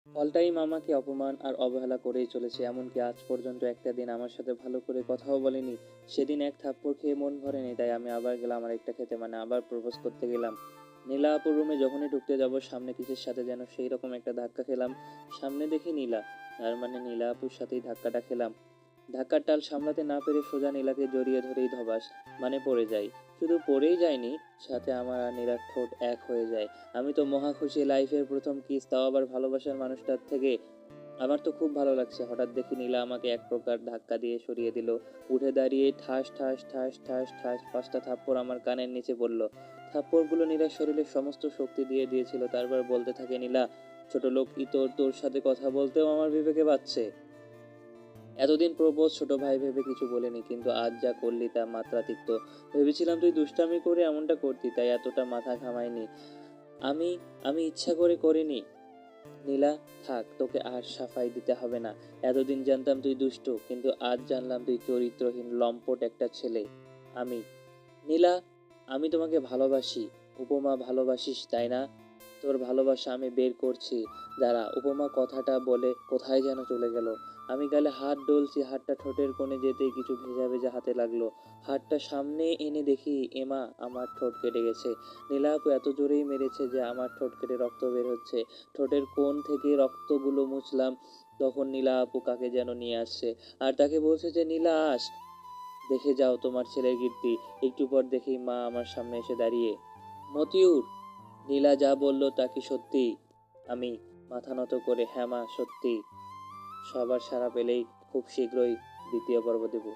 All time আমাকে অপমান আর অবহেলা করেই চলেছে, এমনকি আজ পর্যন্ত একটা দিন আমার সাথে ভালো করে কথাও বলেনি। সেদিন এক থাপ্পড় খেয়ে মন ভরেনি, তাই আমি আবার গেলাম আরেকটা খেতে, মানে আবার প্রপোজ করতে গেলাম। নীলা আপুর রুমে যখনই ঢুকতে যাব সামনে কিসের সাথে যেন সেই রকম একটা ধাক্কা খেলাম। সামনে দেখি নীলা, তার মানে নীলা আপুর সাথেই ধাক্কাটা খেলাম। ধাক্কার টাল সামলাতে না পেরে সোজা নীলাকে জড়িয়ে ধরেই ধবাস, মানে পড়ে যাই। শুধু পড়েই যায়নি, সাথে আমার আর নীলার ঠোঁট এক হয়ে যায়। আমি তো মহা খুশি, লাইফের প্রথম কিস, তাও আবার ভালোবাসার মানুষটার থেকে। আমার তো খুব ভালো লাগছে। হঠাৎ দেখি নীলা আমাকে এক প্রকার ধাক্কা দিয়ে সরিয়ে দিল। উঠে দাঁড়িয়ে ঠাস ঠাস ঠাস ঠাস ঠাস 5টা থাপ্পড় আমার কানের নিচে পড়ল। থাপ্পড়গুলো নীলার শরীরের সমস্ত শক্তি দিয়ে দিয়েছিল। তারপর বলতে থাকে, নীলা, ছোট লোক ইতর, তোর সাথে কথা বলতেও আমার বিবেকে বাজছে। এতদিন প্রবোধ ছোট ভাই ভেবে কিছু বলিনি, কিন্তু আজ যা করলি তা মাত্রাতিরিক্ত। ভেবেছিলাম তুই দুষ্টামি করে এমনটা করতি, তাই এতটা মাথা ঘামাইনি। আমি আমি ইচ্ছা করে করিনি। নীলা, থাক, তোকে আর সাফাই দিতে হবে না। এতদিন জানতাম তুই দুষ্টু, কিন্তু আজ জানলাম তুই চরিত্রহীন লম্পট একটা ছেলে। আমি নীলা, আমি তোমাকে ভালোবাসি। উপমা, ভালোবাসিস তাই না? তোর ভালোবাসা আমি বের করছি। দাঁড়া। উপমা কথাটা বলে কোথায় যেন চলে গেল। আমি গালে হাত ডলছি, হাতটা ঠোঁটের কোণে যেতেই কিছু ভেজা ভেজা হাতে লাগলো। হাতটা সামনে এনে দেখি, এমা, আমার ঠোঁট কেটে গেছে। নীলা আপু এত জোরেই মেরেছে যে আমার ঠোঁট কেটে রক্ত বের হচ্ছে। ঠোঁটের কোণ থেকে রক্তগুলো মুছলাম, তখন নীলা আপু কাকে যেন নিয়ে আসছে, আর তাকে বলছে যে, নীলা আস, দেখে যাও তোমার ছেলের কীর্তি। একটু পর দেখি মা আমার সামনে এসে দাঁড়িয়ে। মতিউর, নীলা যা বলল তা কি সত্যি? আমি মাথা নত করে, হ্যাঁ মা, সত্যি। সবার সাড়া পেলেই খুব শীঘ্রই দ্বিতীয় পর্ব দেব।